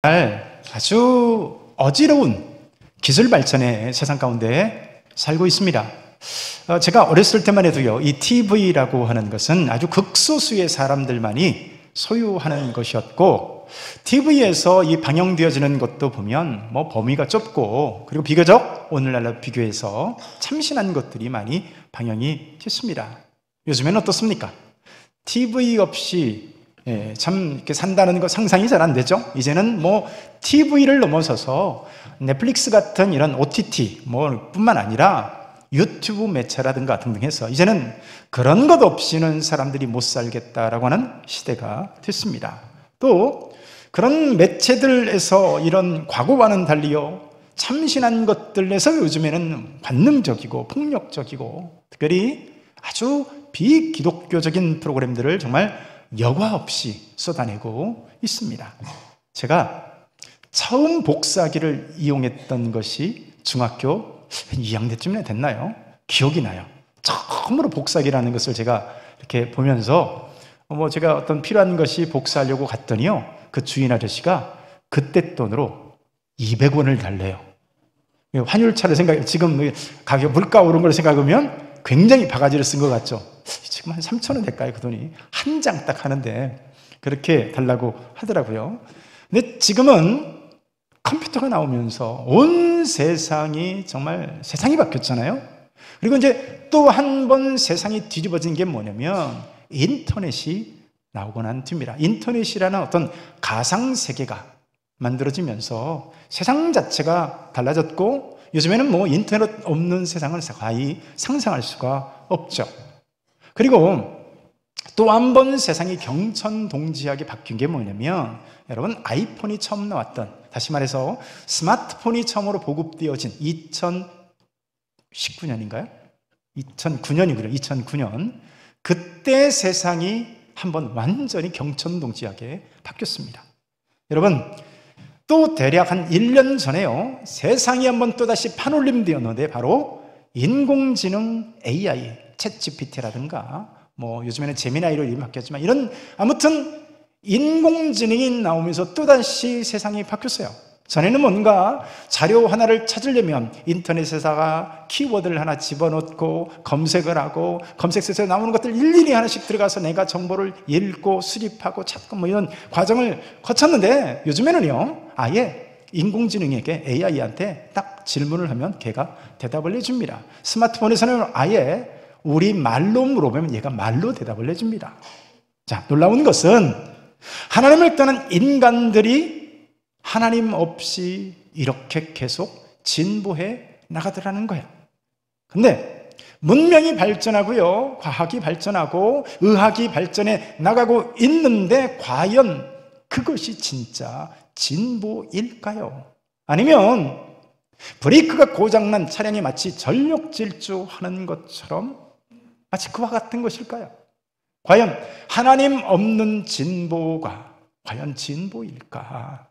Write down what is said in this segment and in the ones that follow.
아주 어지러운 기술 발전의 세상 가운데 살고 있습니다. 제가 어렸을 때만 해도요, 이 TV라고 하는 것은 아주 극소수의 사람들만이 소유하는 것이었고, TV에서 이 방영되어지는 것도 보면 범위가 좁고, 그리고 비교적 오늘날로 비교해서 참신한 것들이 많이 방영이 됐습니다. 요즘에는 어떻습니까? TV 없이 참 이렇게 산다는 거 상상이 잘 안 되죠? 이제는 TV를 넘어서서 넷플릭스 같은 이런 OTT 뿐만 아니라 유튜브 매체라든가 등등 해서 이제는 그런 것 없이는 사람들이 못 살겠다라고 하는 시대가 됐습니다. 또 그런 매체들에서 이런 과거와는 달리요, 참신한 것들에서 요즘에는 관능적이고 폭력적이고 특별히 아주 비기독교적인 프로그램들을 정말 여과 없이 쏟아내고 있습니다. 제가 처음 복사기를 이용했던 것이 중학교 2학년쯤에 됐나요? 기억이 나요. 처음으로 복사기라는 것을 제가 이렇게 보면서 제가 어떤 필요한 것이 복사하려고 갔더니요, 그 주인 아저씨가 그때 돈으로 200원을 달래요. 환율차를 생각해, 지금 가격 물가 오른 걸 생각하면 굉장히 바가지를 쓴 것 같죠? 지금 한 3,000원 될까요? 그 돈이 한 장 딱 하는데 그렇게 달라고 하더라고요. 근데 지금은 컴퓨터가 나오면서 온 세상이 정말 세상이 바뀌었잖아요. 그리고 이제 또 한 번 세상이 뒤집어진 게 뭐냐면 인터넷이 나오고 난 뒤입니다. 인터넷이라는 어떤 가상세계가 만들어지면서 세상 자체가 달라졌고, 요즘에는 인터넷 없는 세상을 거의 상상할 수가 없죠. 그리고 또 한 번 세상이 경천동지하게 바뀐 게 뭐냐면, 여러분, 아이폰이 처음 나왔던, 다시 말해서 스마트폰이 처음으로 보급되어진 2019년인가요? 2009년이군요. 2009년. 그때 세상이 한번 완전히 경천동지하게 바뀌었습니다. 여러분, 또 대략 한 1년 전에요, 세상이 한번 또다시 판올림 되었는데, 바로 인공지능 AI, 챗GPT라든가 요즘에는 제미나이로 이름이 바뀌었지만, 이런 아무튼 인공지능이 나오면서 또다시 세상이 바뀌었어요. 전에는 뭔가 자료 하나를 찾으려면 인터넷에다가 키워드를 하나 집어넣고 검색을 하고, 검색에서 나오는 것들 일일이 하나씩 들어가서 내가 정보를 읽고 수립하고 찾고 이런 과정을 거쳤는데, 요즘에는요, 아예 인공지능에게, AI한테 딱 질문을 하면 걔가 대답을 해줍니다. 스마트폰에서는 아예 우리 말로 물어보면 얘가 말로 대답을 해줍니다. 자, 놀라운 것은 하나님을 떠난 인간들이 하나님 없이 이렇게 계속 진보해 나가더라는 거야. 근데 문명이 발전하고요, 과학이 발전하고 의학이 발전해 나가고 있는데, 과연 그것이 진짜 진보일까요? 아니면 브레이크가 고장난 차량이 마치 전력 질주하는 것처럼 마치 그와 같은 것일까요? 과연 하나님 없는 진보가 과연 진보일까?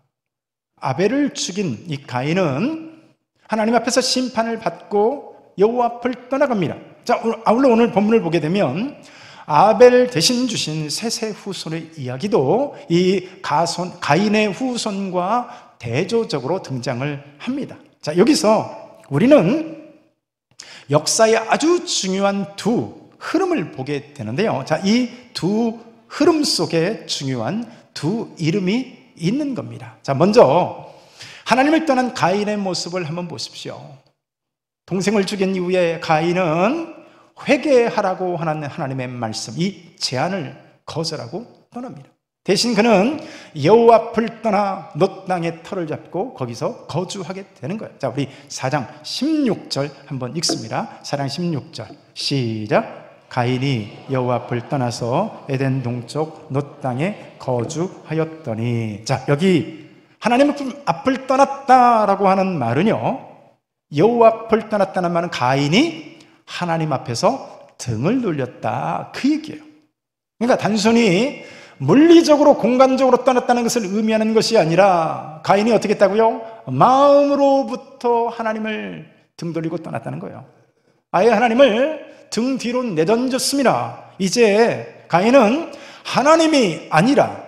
아벨을 죽인 이 가인은 하나님 앞에서 심판을 받고 여호와 앞을 떠나갑니다. 자, 아울러 오늘 본문을 보게 되면 아벨 대신 주신 셋의 후손의 이야기도 이 가인의 후손과 대조적으로 등장을 합니다. 자, 여기서 우리는 역사의 아주 중요한 두 흐름을 보게 되는데요. 자, 이 두 흐름 속에 중요한 두 이름이 있는 겁니다. 자, 먼저 하나님을 떠난 가인의 모습을 한번 보십시오. 동생을 죽인 이후에 가인은 회개하라고 하는 하나님의 말씀, 이 제안을 거절하고 떠납니다. 대신 그는 여호와 앞을 떠나 놋 땅에 터를 잡고 거기서 거주하게 되는 거예요. 자, 우리 4장 16절 한번 읽습니다. 4장 16절 시작. 가인이 여호와 앞을 떠나서 에덴 동쪽 놋 땅에 거주하였더니, 자, 여기 하나님 앞을 떠났다라고 하는 말은요, 여호와 앞을 떠났다는 말은 가인이 하나님 앞에서 등을 돌렸다, 그 얘기예요. 그러니까 단순히 물리적으로 공간적으로 떠났다는 것을 의미하는 것이 아니라, 가인이 어떻게 했다고요? 마음으로부터 하나님을 등 돌리고 떠났다는 거예요. 아예 하나님을 등 뒤로 내던졌습니다. 이제 가인은 하나님이 아니라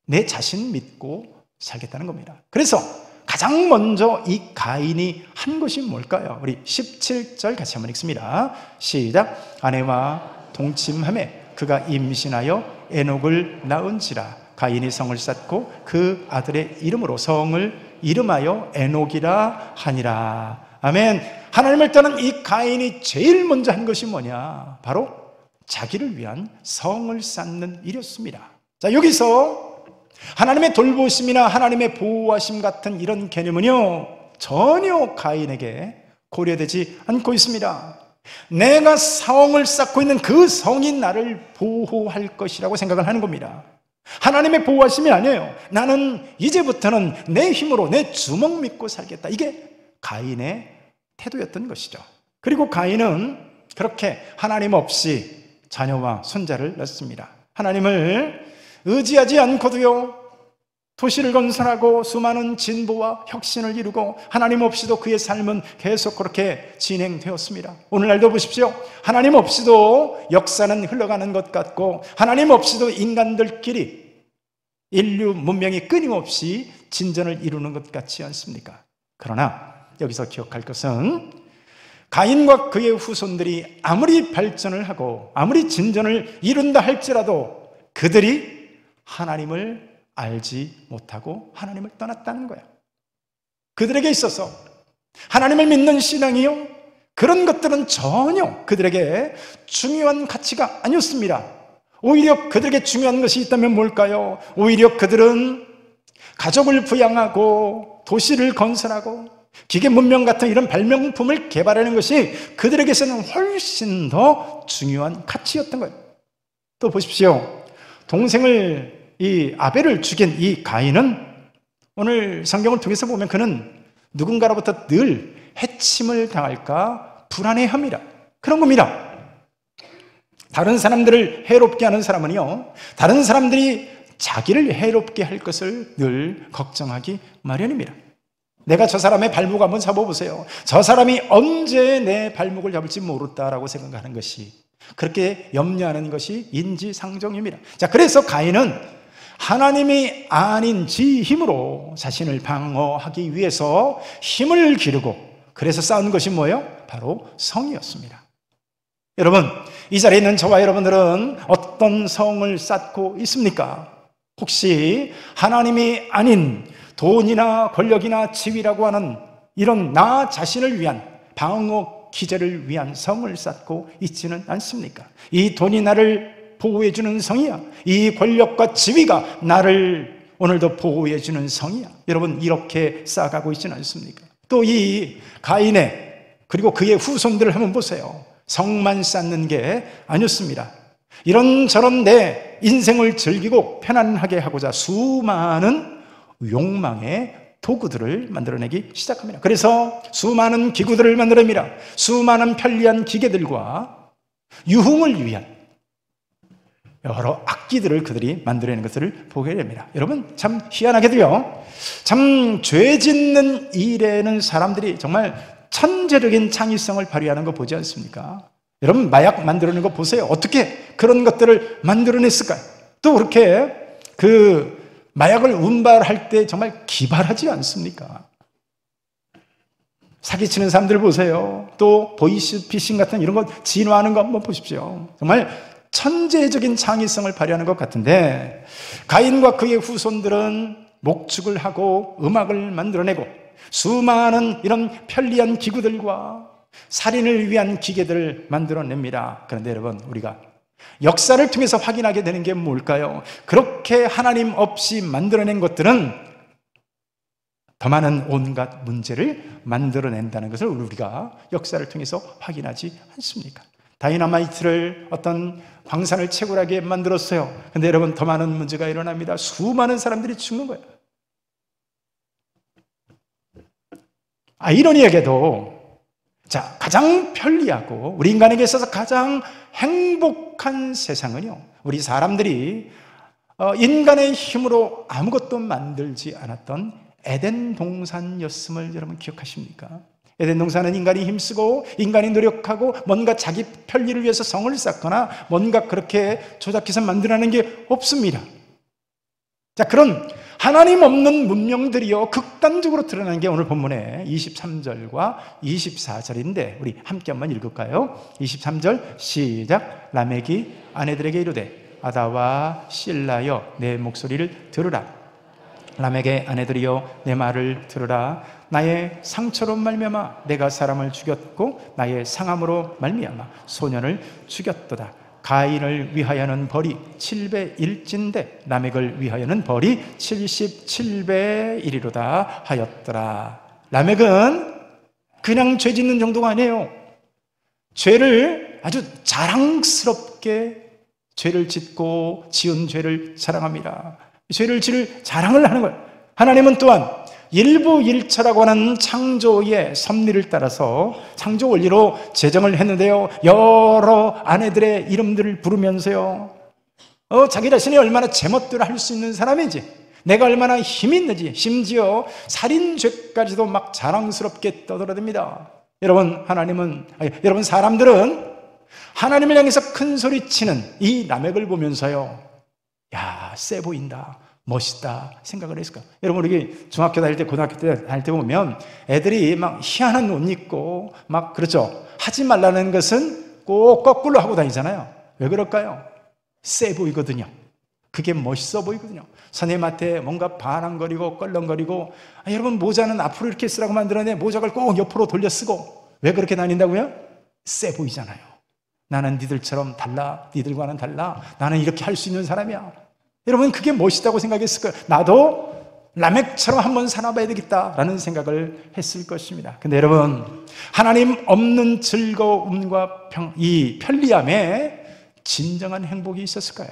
내 자신 믿고 살겠다는 겁니다. 그래서 가장 먼저 이 가인이 한 것이 뭘까요? 우리 17절 같이 한번 읽습니다. 시작. 아내와 동침하매 그가 임신하여 에녹을 낳은지라. 가인이 성을 쌓고 그 아들의 이름으로 성을 이름하여 에녹이라 하니라. 아멘. 하나님을 떠난 이 가인이 제일 먼저 한 것이 뭐냐? 바로 자기를 위한 성을 쌓는 일이었습니다. 자, 여기서 하나님의 돌보심이나 하나님의 보호하심 같은 이런 개념은요, 전혀 가인에게 고려되지 않고 있습니다. 내가 성을 쌓고 있는 그 성이 나를 보호할 것이라고 생각을 하는 겁니다. 하나님의 보호하심이 아니에요. 나는 이제부터는 내 힘으로 내 주먹 믿고 살겠다. 이게 가인의 태도였던 것이죠. 그리고 가인은 그렇게 하나님 없이 자녀와 손자를 낳습니다. 하나님을 의지하지 않고도요, 도시를 건설하고 수많은 진보와 혁신을 이루고 하나님 없이도 그의 삶은 계속 그렇게 진행되었습니다. 오늘날도 보십시오. 하나님 없이도 역사는 흘러가는 것 같고 하나님 없이도 인간들끼리 인류 문명이 끊임없이 진전을 이루는 것 같지 않습니까? 그러나 여기서 기억할 것은 가인과 그의 후손들이 아무리 발전을 하고 아무리 진전을 이룬다 할지라도 그들이 하나님을 알지 못하고 하나님을 떠났다는 거야. 그들에게 있어서 하나님을 믿는 신앙이요, 그런 것들은 전혀 그들에게 중요한 가치가 아니었습니다. 오히려 그들에게 중요한 것이 있다면 뭘까요? 오히려 그들은 가족을 부양하고 도시를 건설하고 기계 문명 같은 이런 발명품을 개발하는 것이 그들에게서는 훨씬 더 중요한 가치였던 거예요. 또 보십시오. 동생을 이 아벨을 죽인 이 가인은 오늘 성경을 통해서 보면 그는 누군가로부터 늘 해침을 당할까 불안해합니다. 그런 겁니다. 다른 사람들을 해롭게 하는 사람은요, 다른 사람들이 자기를 해롭게 할 것을 늘 걱정하기 마련입니다. 내가 저 사람의 발목 한번 잡아보세요. 저 사람이 언제 내 발목을 잡을지 모르다라고 생각하는 것이, 그렇게 염려하는 것이 인지상정입니다. 자, 그래서 가인은 하나님이 아닌 지 힘으로 자신을 방어하기 위해서 힘을 기르고 그래서 쌓은 것이 뭐예요? 바로 성이었습니다. 여러분, 이 자리에 있는 저와 여러분들은 어떤 성을 쌓고 있습니까? 혹시 하나님이 아닌 돈이나 권력이나 지위라고 하는 이런 나 자신을 위한 방어 기제를 위한 성을 쌓고 있지는 않습니까? 이 돈이 나를 보호해주는 성이야. 이 권력과 지위가 나를 오늘도 보호해주는 성이야. 여러분, 이렇게 쌓아가고 있지는 않습니까? 또 이 가인의 그리고 그의 후손들을 한번 보세요. 성만 쌓는 게 아니었습니다. 이런저런 내 인생을 즐기고 편안하게 하고자 수많은 욕망의 도구들을 만들어내기 시작합니다. 그래서 수많은 기구들을 만들어냅니다. 수많은 편리한 기계들과 유흥을 위한 여러 악기들을 그들이 만들어내는 것을 보게 됩니다. 여러분, 참 희한하게도요, 참 죄 짓는 일에는 사람들이 정말 천재적인 창의성을 발휘하는 거 보지 않습니까? 여러분, 마약 만들어내는 거 보세요. 어떻게 그런 것들을 만들어냈을까요? 또 그렇게 그 마약을 운반할 때 정말 기발하지 않습니까? 사기치는 사람들 보세요. 또 보이스피싱 같은 이런 거 진화하는 거 한번 보십시오. 정말 천재적인 창의성을 발휘하는 것 같은데, 가인과 그의 후손들은 목축을 하고 음악을 만들어내고 수많은 이런 편리한 기구들과 살인을 위한 기계들을 만들어냅니다. 그런데 여러분, 우리가 역사를 통해서 확인하게 되는 게 뭘까요? 그렇게 하나님 없이 만들어낸 것들은 더 많은 온갖 문제를 만들어낸다는 것을 우리가 역사를 통해서 확인하지 않습니까? 다이너마이트를 어떤 광산을 채굴하게 만들었어요. 근데 여러분, 더 많은 문제가 일어납니다. 수많은 사람들이 죽는 거예요. 아이러니하게도 자, 가장 편리하고 우리 인간에게 있어서 가장 행복한 세상은요, 우리 사람들이 인간의 힘으로 아무것도 만들지 않았던 에덴 동산이었음을 여러분 기억하십니까? 에덴 동산은 인간이 힘쓰고 인간이 노력하고 뭔가 자기 편리를 위해서 성을 쌓거나 뭔가 그렇게 조작해서 만들어내는 게 없습니다. 자, 그런 하나님 없는 문명들이요 극단적으로 드러나는 게 오늘 본문의 23절과 24절인데 우리 함께 한번 읽을까요? 23절 시작. 라멕이 아내들에게 이르되 아다와 실라여 내 목소리를 들으라. 라멕의 아내들이여 내 말을 들으라. 나의 상처로 말미암아 내가 사람을 죽였고 나의 상함으로 말미암아 소년을 죽였도다. 가인을 위하여는 벌이 7배 1진데 라멕을 위하여는 벌이 77배 1이로다 하였더라. 라멕은 그냥 죄 짓는 정도가 아니에요. 죄를 아주 자랑스럽게 죄를 짓고 지은 죄를 자랑합니다. 죄를 지을 자랑을 하는 거예요. 하나님은 또한 일부일처라고 하는 창조의 섭리를 따라서 창조 원리로 제정을 했는데요, 여러 아내들의 이름들을 부르면서요, 자기 자신이 얼마나 제멋대로 할 수 있는 사람인지, 내가 얼마나 힘이 있는지, 심지어 살인죄까지도 막 자랑스럽게 떠들어댑니다. 여러분, 여러분 사람들은 하나님을 향해서 큰 소리 치는 이 라멕을 보면서요, 야, 세 보인다, 멋있다 생각을 했을까? 여러분, 우리 중학교 다닐 때, 고등학교 때 다닐 때 보면 애들이 막 희한한 옷 입고 막 그렇죠. 하지 말라는 것은 꼭 거꾸로 하고 다니잖아요. 왜 그럴까요? 세 보이거든요. 그게 멋있어 보이거든요. 선생님한테 뭔가 반항거리고 껄렁거리고, 여러분 모자는 앞으로 이렇게 쓰라고 만들었는데 모자를 꼭 옆으로 돌려 쓰고, 왜 그렇게 다닌다고요? 세 보이잖아요. 나는 니들처럼 달라, 니들과는 달라, 나는 이렇게 할 수 있는 사람이야. 여러분, 그게 멋있다고 생각했을 거예요. 나도 라멕처럼 한번 살아봐야 되겠다라는 생각을 했을 것입니다. 근데 여러분, 하나님 없는 즐거움과 이 편리함에 진정한 행복이 있었을까요?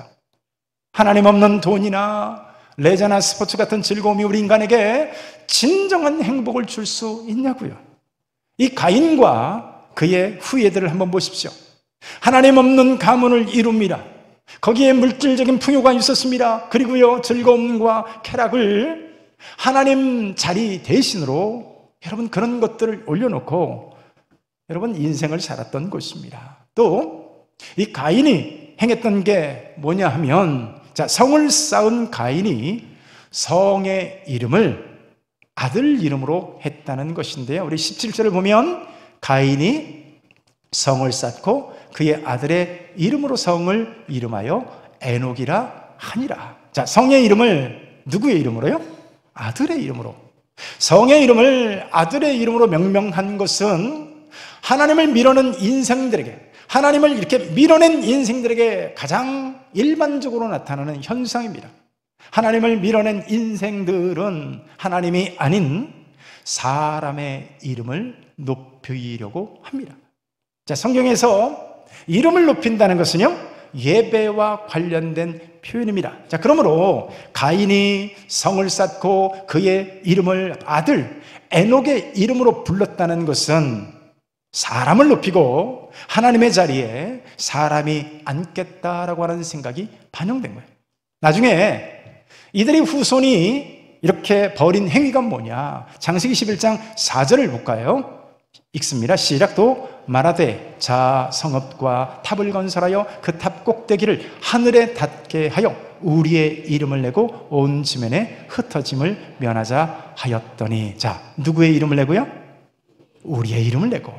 하나님 없는 돈이나 레저나 스포츠 같은 즐거움이 우리 인간에게 진정한 행복을 줄 수 있냐고요. 이 가인과 그의 후예들을 한번 보십시오. 하나님 없는 가문을 이룹니다. 거기에 물질적인 풍요가 있었습니다. 그리고요, 즐거움과 쾌락을 하나님 자리 대신으로 여러분 그런 것들을 올려놓고 여러분 인생을 살았던 곳입니다. 또 이 가인이 행했던 게 뭐냐 하면, 자, 성을 쌓은 가인이 성의 이름을 아들 이름으로 했다는 것인데요, 우리 17절을 보면 가인이 성을 쌓고 그의 아들의 이름으로 성을 이름하여 에녹이라 하니라. 자, 성의 이름을 누구의 이름으로요? 아들의 이름으로. 성의 이름을 아들의 이름으로 명명한 것은 하나님을 미뤄낸 인생들에게, 하나님을 이렇게 밀어낸 인생들에게 가장 일반적으로 나타나는 현상입니다. 하나님을 밀어낸 인생들은 하나님이 아닌 사람의 이름을 높이려고 합니다. 자, 성경에서 이름을 높인다는 것은요, 예배와 관련된 표현입니다. 자, 그러므로 가인이 성을 쌓고 그의 이름을 아들 에녹의 이름으로 불렀다는 것은 사람을 높이고 하나님의 자리에 사람이 앉겠다라고 하는 생각이 반영된 거예요. 나중에 이들의 후손이 이렇게 벌인 행위가 뭐냐, 창세기 11장 4절을 볼까요? 읽습니다. 시작. 또 말하되 자 성읍과 탑을 건설하여 그 탑 꼭대기를 하늘에 닿게 하여 우리의 이름을 내고 온 지면에 흩어짐을 면하자 하였더니, 자, 누구의 이름을 내고요? 우리의 이름을 내고.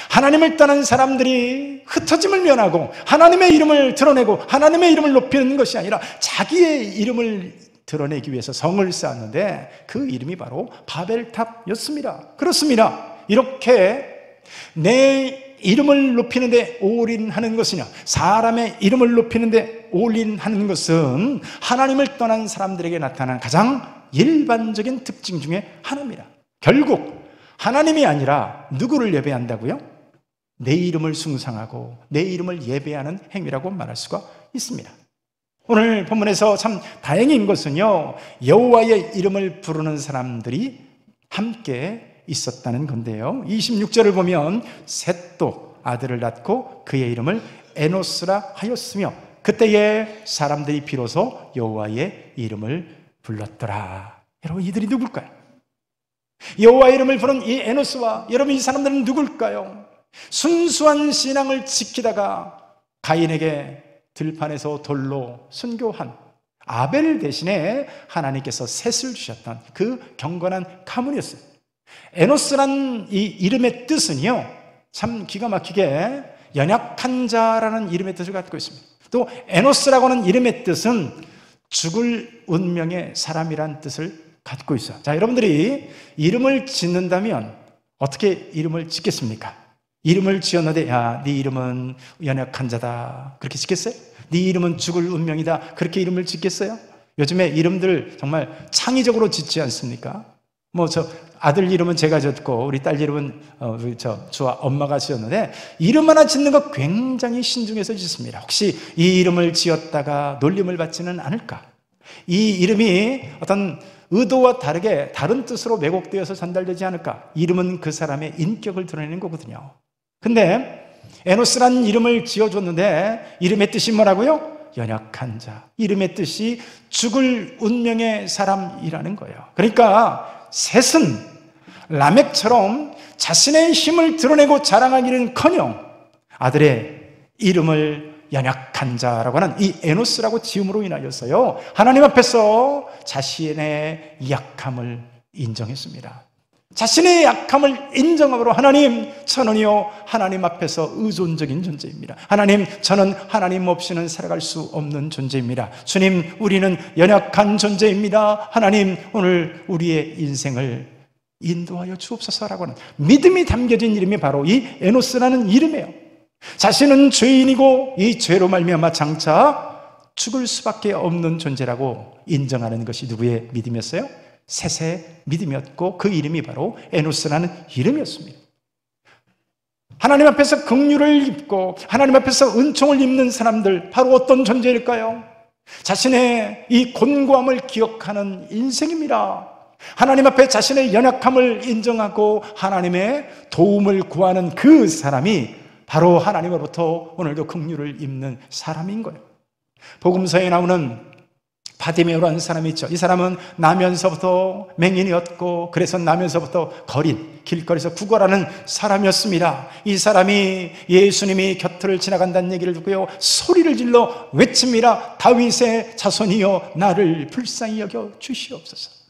하나님을 떠난 사람들이 흩어짐을 면하고 하나님의 이름을 드러내고 하나님의 이름을 높이는 것이 아니라 자기의 이름을 드러내기 위해서 성을 쌓았는데 그 이름이 바로 바벨탑이었습니다. 그렇습니다. 이렇게 내 이름을 높이는 데 올인하는 것이냐, 사람의 이름을 높이는 데 올인하는 것은 하나님을 떠난 사람들에게 나타나는 가장 일반적인 특징 중에 하나입니다. 결국 하나님이 아니라 누구를 예배한다고요? 내 이름을 숭상하고 내 이름을 예배하는 행위라고 말할 수가 있습니다. 오늘 본문에서 참 다행인 것은요, 여호와의 이름을 부르는 사람들이 함께 있었다는 건데요, 26절을 보면 셋도 아들을 낳고 그의 이름을 에노스라 하였으며 그때에 사람들이 비로소 여호와의 이름을 불렀더라. 여러분, 이들이 누굴까요? 여호와의 이름을 부른 이 에노스와 여러분, 이 사람들은 누굴까요? 순수한 신앙을 지키다가 가인에게 들판에서 돌로 순교한 아벨 대신에 하나님께서 셋을 주셨던 그 경건한 가문이었어요. 에노스란 이 이름의 뜻은요, 참 기가 막히게 연약한 자라는 이름의 뜻을 갖고 있습니다. 또 에노스라고 하는 이름의 뜻은 죽을 운명의 사람이란 뜻을 갖고 있어요. 자, 여러분들이 이름을 짓는다면 어떻게 이름을 짓겠습니까? 이름을 지었는데, 야, 네 이름은 연약한 자다, 그렇게 짓겠어요? 네 이름은 죽을 운명이다, 그렇게 이름을 짓겠어요? 요즘에 이름들 정말 창의적으로 짓지 않습니까? 뭐 저 아들 이름은 제가 짓고 우리 딸 이름은 저 엄마가 지었는데, 이름 하나 짓는 거 굉장히 신중해서 짓습니다. 혹시 이 이름을 지었다가 놀림을 받지는 않을까? 이 이름이 어떤 의도와 다르게 다른 뜻으로 왜곡되어서 전달되지 않을까? 이름은 그 사람의 인격을 드러내는 거거든요. 근데 에노스라는 이름을 지어줬는데 이름의 뜻이 뭐라고요? 연약한 자. 이름의 뜻이 죽을 운명의 사람이라는 거예요. 그러니까 셋은 라멕처럼 자신의 힘을 드러내고 자랑하기는커녕 아들의 이름을 연약한 자라고 하는 이 에노스라고 지음으로 인하여서요, 하나님 앞에서 자신의 약함을 인정했습니다. 자신의 약함을 인정함으로 하나님, 저는요 하나님 앞에서 의존적인 존재입니다. 하나님, 저는 하나님 없이는 살아갈 수 없는 존재입니다. 주님, 우리는 연약한 존재입니다. 하나님, 오늘 우리의 인생을 인도하여 주옵소서라고 하는 믿음이 담겨진 이름이 바로 이 에노스라는 이름이에요. 자신은 죄인이고 이 죄로 말미암아 장차 죽을 수밖에 없는 존재라고 인정하는 것이 누구의 믿음이었어요? 셋의 믿음이었고, 그 이름이 바로 에노스라는 이름이었습니다. 하나님 앞에서 긍휼을 입고 하나님 앞에서 은총을 입는 사람들, 바로 어떤 존재일까요? 자신의 이 곤고함을 기억하는 인생입니다. 하나님 앞에 자신의 연약함을 인정하고 하나님의 도움을 구하는 그 사람이 바로 하나님으로부터 오늘도 긍휼을 입는 사람인 거예요. 복음서에 나오는 바디메오라는 사람이 있죠. 이 사람은 나면서부터 맹인이었고, 그래서 나면서부터 길거리에서 구걸하는 사람이었습니다. 이 사람이 예수님이 곁을 지나간다는 얘기를 듣고요, 소리를 질러 외칩니다. 다윗의 자손이여, 나를 불쌍히 여겨 주시옵소서.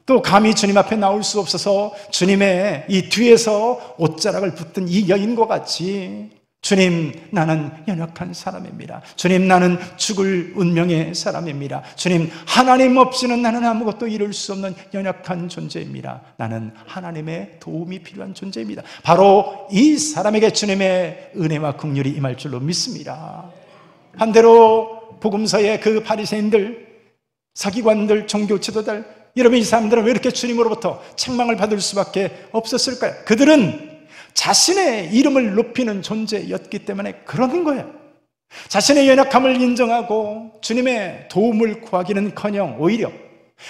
또 감히 주님 앞에 나올 수 없어서 주님의 이 뒤에서 옷자락을 붙든 이 여인과 같이, 주님, 나는 연약한 사람입니다. 주님, 나는 죽을 운명의 사람입니다. 주님, 하나님 없이는 나는 아무것도 이룰 수 없는 연약한 존재입니다. 나는 하나님의 도움이 필요한 존재입니다. 바로 이 사람에게 주님의 은혜와 긍휼이 임할 줄로 믿습니다. 반대로 복음서의 그 바리새인들, 서기관들, 종교 지도자들, 여러분, 이 사람들은 왜 이렇게 주님으로부터 책망을 받을 수밖에 없었을까요? 그들은 자신의 이름을 높이는 존재였기 때문에 그러는 거예요. 자신의 연약함을 인정하고 주님의 도움을 구하기는커녕 오히려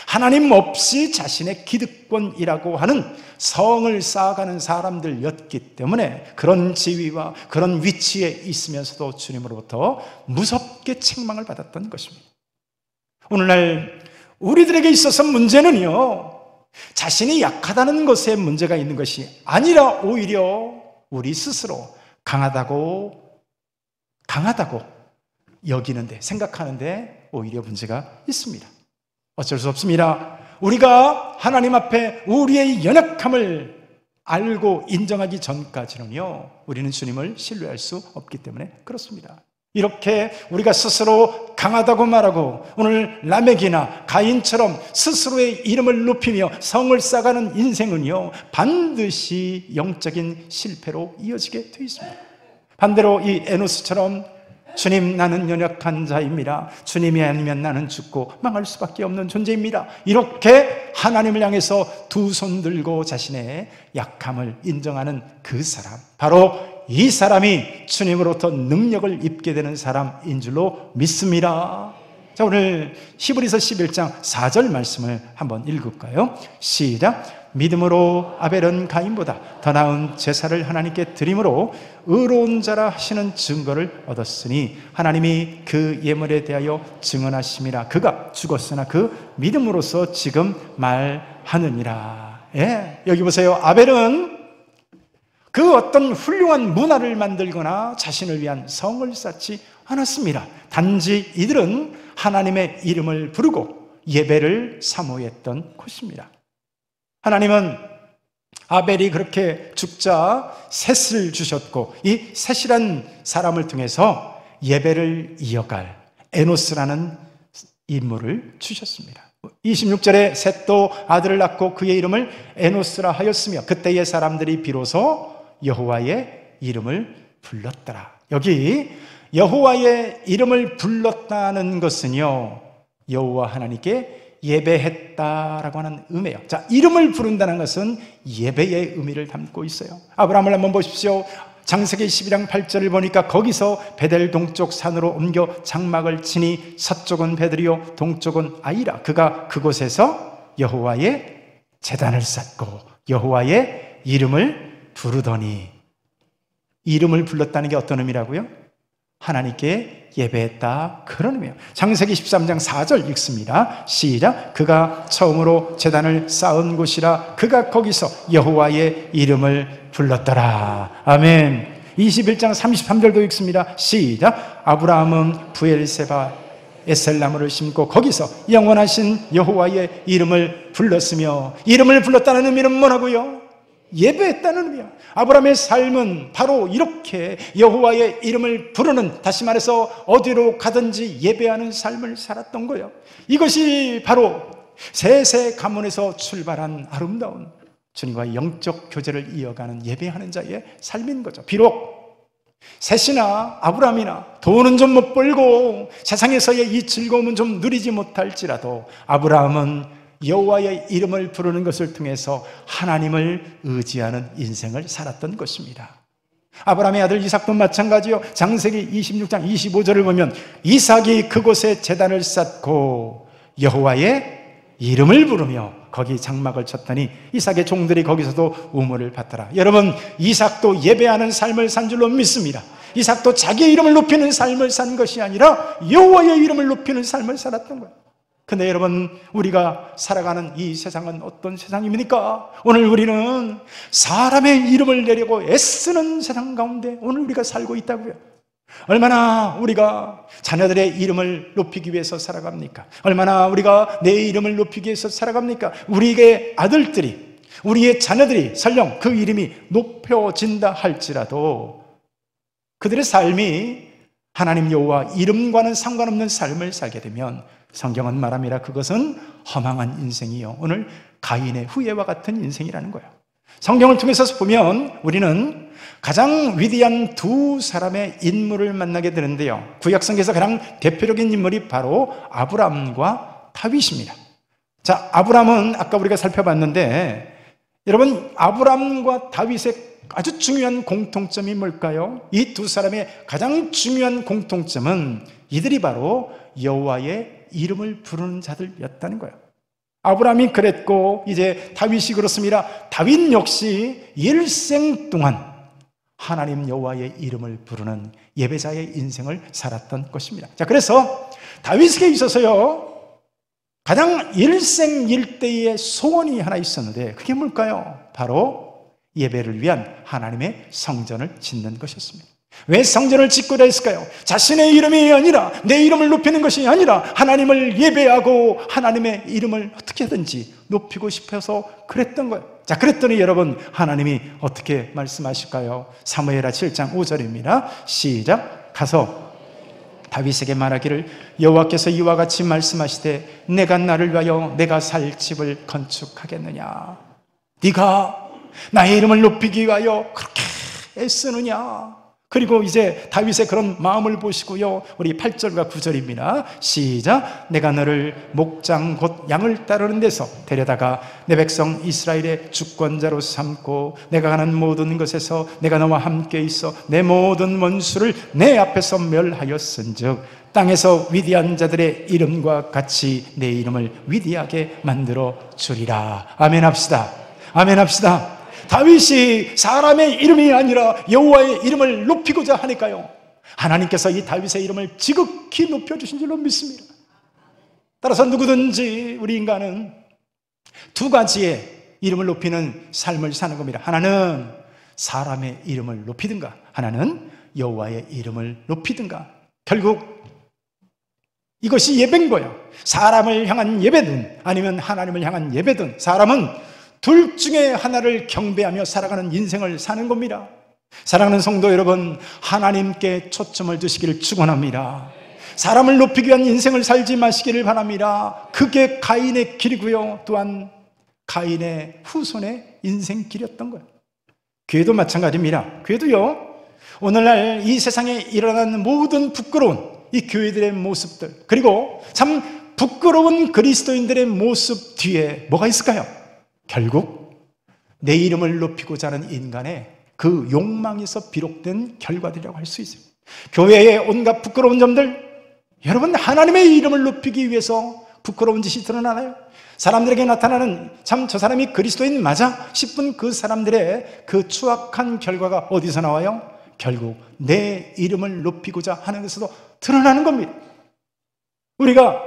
하나님 없이 자신의 기득권이라고 하는 성을 쌓아가는 사람들이었기 때문에 그런 지위와 그런 위치에 있으면서도 주님으로부터 무섭게 책망을 받았던 것입니다. 오늘날 우리들에게 있어서 문제는요, 자신이 약하다는 것에 문제가 있는 것이 아니라 오히려 우리 스스로 강하다고 여기는데, 생각하는데 오히려 문제가 있습니다. 어쩔 수 없습니다. 우리가 하나님 앞에 우리의 연약함을 알고 인정하기 전까지는요, 우리는 주님을 신뢰할 수 없기 때문에 그렇습니다. 이렇게 우리가 스스로 강하다고 말하고 오늘 라멕이나 가인처럼 스스로의 이름을 높이며 성을 쌓아가는 인생은요, 반드시 영적인 실패로 이어지게 되어 있습니다. 반대로 이 에노스처럼 주님, 나는 연약한 자입니다. 주님이 아니면 나는 죽고 망할 수밖에 없는 존재입니다. 이렇게 하나님을 향해서 두 손 들고 자신의 약함을 인정하는 그 사람, 바로 이 사람이 주님으로부터 능력을 입게 되는 사람인 줄로 믿습니다. 자, 오늘 히브리서 11장 4절 말씀을 한번 읽을까요? 시작. 믿음으로 아벨은 가인보다 더 나은 제사를 하나님께 드림으로 의로운 자라 하시는 증거를 얻었으니 하나님이 그 예물에 대하여 증언하심이라. 그가 죽었으나 그 믿음으로써 지금 말하느니라. 예, 여기 보세요. 아벨은 그 어떤 훌륭한 문화를 만들거나 자신을 위한 성을 쌓지 않았습니다. 단지 이들은 하나님의 이름을 부르고 예배를 사모했던 곳입니다. 하나님은 아벨이 그렇게 죽자 셋을 주셨고, 이 셋이란 사람을 통해서 예배를 이어갈 에노스라는 인물을 주셨습니다. 26절에 셋도 아들을 낳고 그의 이름을 에노스라 하였으며 그때의 사람들이 비로소 여호와의 이름을 불렀더라. 여기 여호와의 이름을 불렀다는 것은요, 여호와 하나님께 예배했다라고 하는 의미예요. 자, 이름을 부른다는 것은 예배의 의미를 담고 있어요. 아브라함을 한번 보십시오. 창세기 12장 8절을 보니까 거기서 베델 동쪽 산으로 옮겨 장막을 치니 서쪽은 베델이요 동쪽은 아이라. 그가 그곳에서 여호와의 제단을 쌓고 여호와의 이름을 부르더니, 이름을 불렀다는 게 어떤 의미라고요? 하나님께 예배했다, 그런 의미예요. 창세기 13장 4절 읽습니다. 시작. 그가 처음으로 제단을 쌓은 곳이라 그가 거기서 여호와의 이름을 불렀더라. 아멘. 21장 33절도 읽습니다. 시작. 아브라함은 부엘세바 에셀나무를 심고 거기서 영원하신 여호와의 이름을 불렀으며, 이름을 불렀다는 의미는 뭐라고요? 예배했다는 의미야. 아브라함의 삶은 바로 이렇게 여호와의 이름을 부르는, 다시 말해서 어디로 가든지 예배하는 삶을 살았던 거예요. 이것이 바로 셋의 가문에서 출발한 아름다운 주님과의 영적 교제를 이어가는 예배하는 자의 삶인 거죠. 비록 셋이나 아브라함이나 돈은 좀 못 벌고 세상에서의 이 즐거움은 좀 누리지 못할지라도 아브라함은 여호와의 이름을 부르는 것을 통해서 하나님을 의지하는 인생을 살았던 것입니다. 아브라함의 아들 이삭도 마찬가지요. 창세기 26장 25절을 보면 이삭이 그곳에 제단을 쌓고 여호와의 이름을 부르며 거기 장막을 쳤더니 이삭의 종들이 거기서도 우물을 받더라. 여러분, 이삭도 예배하는 삶을 산 줄로 믿습니다. 이삭도 자기의 이름을 높이는 삶을 산 것이 아니라 여호와의 이름을 높이는 삶을 살았던 거예요. 근데 여러분, 우리가 살아가는 이 세상은 어떤 세상입니까? 오늘 우리는 사람의 이름을 내려고 애쓰는 세상 가운데 오늘 우리가 살고 있다고요. 얼마나 우리가 자녀들의 이름을 높이기 위해서 살아갑니까? 얼마나 우리가 내 이름을 높이기 위해서 살아갑니까? 우리의 아들들이, 우리의 자녀들이 설령 그 이름이 높여진다 할지라도 그들의 삶이 하나님 여호와 이름과는 상관없는 삶을 살게 되면 성경은 말합니다. 그것은 허망한 인생이요, 오늘 가인의 후예와 같은 인생이라는 거예요. 성경을 통해서 보면 우리는 가장 위대한 두 사람의 인물을 만나게 되는데요, 구약성경에서 가장 대표적인 인물이 바로 아브라함과 다윗입니다. 자, 아브라함은 아까 우리가 살펴봤는데, 여러분, 아브라함과 다윗의 아주 중요한 공통점이 뭘까요? 이 두 사람의 가장 중요한 공통점은 이들이 바로 여호와의 이름을 부르는 자들이었다는 거예요. 아브라함이 그랬고 이제 다윗이 그렇습니다. 다윗 역시 일생 동안 하나님 여호와의 이름을 부르는 예배자의 인생을 살았던 것입니다. 자, 그래서 다윗에게 있어서요, 가장 일생일대의 소원이 하나 있었는데 그게 뭘까요? 바로 예배를 위한 하나님의 성전을 짓는 것이었습니다. 왜 성전을 짓고자 했을까요? 자신의 이름이 아니라, 내 이름을 높이는 것이 아니라 하나님을 예배하고 하나님의 이름을 어떻게든지 높이고 싶어서 그랬던 거예요. 자, 그랬더니 여러분, 하나님이 어떻게 말씀하실까요? 사무엘하 7장 5절입니다. 시작. 가서 다윗에게 말하기를 여호와께서 이와 같이 말씀하시되 내가 나를 위하여 내가 살 집을 건축하겠느냐? 네가 나의 이름을 높이기 위하여 그렇게 애쓰느냐? 그리고 이제 다윗의 그런 마음을 보시고요, 우리 8절과 9절입니다. 시작. 내가 너를 목장 곧 양을 따르는 데서 데려다가 내 백성 이스라엘의 주권자로 삼고 내가 가는 모든 것에서 내가 너와 함께 있어 내 모든 원수를 내 앞에서 멸하였은즉 땅에서 위대한 자들의 이름과 같이 내 이름을 위대하게 만들어 주리라. 아멘 합시다. 아멘 합시다. 다윗이 사람의 이름이 아니라 여호와의 이름을 높이고자 하니까요, 하나님께서 이 다윗의 이름을 지극히 높여주신 줄로 믿습니다. 따라서 누구든지 우리 인간은 두 가지의 이름을 높이는 삶을 사는 겁니다. 하나는 사람의 이름을 높이든가 하나는 여호와의 이름을 높이든가. 결국 이것이 예배인 거예요. 사람을 향한 예배든 아니면 하나님을 향한 예배든 사람은 둘 중에 하나를 경배하며 살아가는 인생을 사는 겁니다. 사랑하는 성도 여러분, 하나님께 초점을 두시기를 축원합니다. 사람을 높이기 위한 인생을 살지 마시기를 바랍니다. 그게 가인의 길이고요, 또한 가인의 후손의 인생길이었던 거예요. 교회도 마찬가지입니다. 교회도요, 오늘날 이 세상에 일어나는 모든 부끄러운 이 교회들의 모습들, 그리고 참 부끄러운 그리스도인들의 모습 뒤에 뭐가 있을까요? 결국 내 이름을 높이고자 하는 인간의 그 욕망에서 비롯된 결과들이라고 할 수 있어요. 교회의 온갖 부끄러운 점들, 여러분, 하나님의 이름을 높이기 위해서 부끄러운 짓이 드러나나요? 사람들에게 나타나는 참 저 사람이 그리스도인 맞아 싶은 그 사람들의 그 추악한 결과가 어디서 나와요? 결국 내 이름을 높이고자 하는 것에도 드러나는 겁니다. 우리가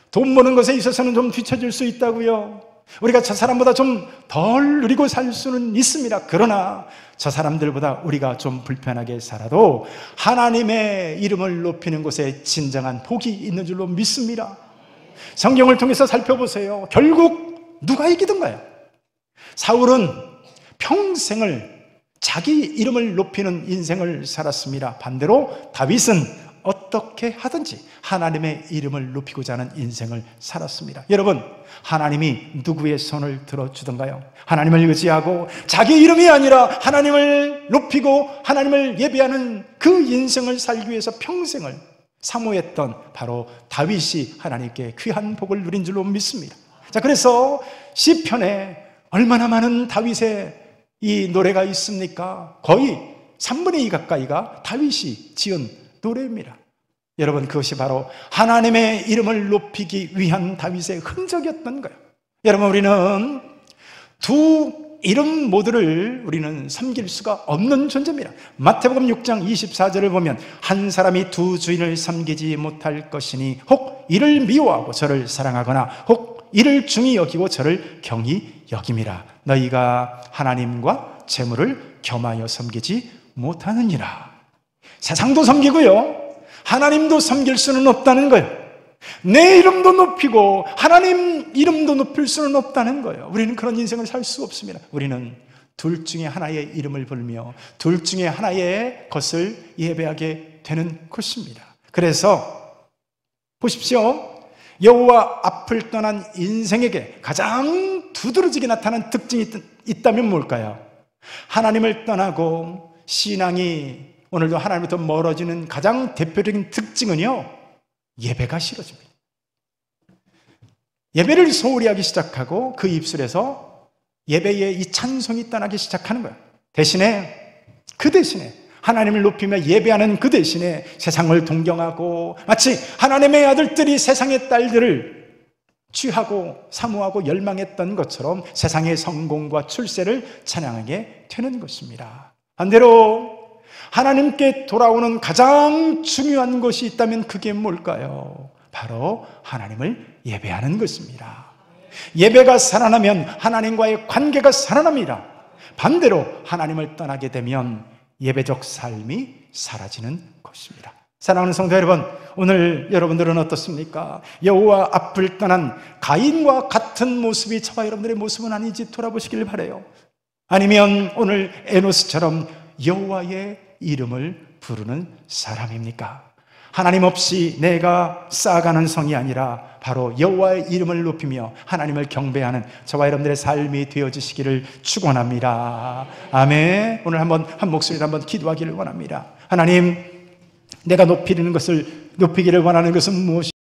돈 버는 것에 있어서는 좀 뒤처질 수 있다고요. 우리가 저 사람보다 좀 덜 누리고 살 수는 있습니다. 그러나 저 사람들보다 우리가 좀 불편하게 살아도 하나님의 이름을 높이는 곳에 진정한 복이 있는 줄로 믿습니다. 성경을 통해서 살펴보세요. 결국 누가 이기던가요? 사울은 평생을 자기 이름을 높이는 인생을 살았습니다. 반대로 다윗은 어떻게 하든지 하나님의 이름을 높이고자 하는 인생을 살았습니다. 여러분, 하나님이 누구의 손을 들어주던가요? 하나님을 의지하고 자기 이름이 아니라 하나님을 높이고 하나님을 예배하는 그 인생을 살기 위해서 평생을 사모했던 바로 다윗이 하나님께 귀한 복을 누린 줄로 믿습니다. 자, 그래서 시편에 얼마나 많은 다윗의 이 노래가 있습니까? 거의 3분의 2 가까이가 다윗이 지은 노래입니다. 여러분, 그것이 바로 하나님의 이름을 높이기 위한 다윗의 흔적이었던 거예요. 여러분, 우리는 두 이름 모두를 우리는 섬길 수가 없는 존재입니다. 마태복음 6장 24절을 보면 한 사람이 두 주인을 섬기지 못할 것이니 혹 이를 미워하고 저를 사랑하거나 혹 이를 중히 여기고 저를 경히 여김이라. 너희가 하나님과 재물을 겸하여 섬기지 못하느니라. 세상도 섬기고요, 하나님도 섬길 수는 없다는 거예요. 내 이름도 높이고 하나님 이름도 높일 수는 없다는 거예요. 우리는 그런 인생을 살 수 없습니다. 우리는 둘 중에 하나의 이름을 부르며 둘 중에 하나의 것을 예배하게 되는 것입니다. 그래서 보십시오. 여호와 앞을 떠난 인생에게 가장 두드러지게 나타난 특징이 있다면 뭘까요? 하나님을 떠나고 신앙이 오늘도 하나님부터 멀어지는 가장 대표적인 특징은요, 예배가 싫어집니다. 예배를 소홀히 하기 시작하고 그 입술에서 예배의 이 찬송이 떠나기 시작하는 거예요. 그 대신에 하나님을 높이며 예배하는 그 대신에 세상을 동경하고 마치 하나님의 아들들이 세상의 딸들을 취하고 사모하고 열망했던 것처럼 세상의 성공과 출세를 찬양하게 되는 것입니다. 반대로 하나님께 돌아오는 가장 중요한 것이 있다면 그게 뭘까요? 바로 하나님을 예배하는 것입니다. 예배가 살아나면 하나님과의 관계가 살아납니다. 반대로 하나님을 떠나게 되면 예배적 삶이 사라지는 것입니다. 사랑하는 성도 여러분, 오늘 여러분들은 어떻습니까? 여호와 앞을 떠난 가인과 같은 모습이 저와 여러분들의 모습은 아닌지 돌아보시길 바라요. 아니면 오늘 에노스처럼 여호와의 이름을 부르는 사람입니까? 하나님 없이 내가 쌓아가는 성이 아니라 바로 여호와의 이름을 높이며 하나님을 경배하는 저와 여러분들의 삶이 되어지시기를 축원합니다. 아멘. 오늘 한 목소리로 한번 기도하기를 원합니다. 하나님, 내가 높이기를 원하는 것은 무엇이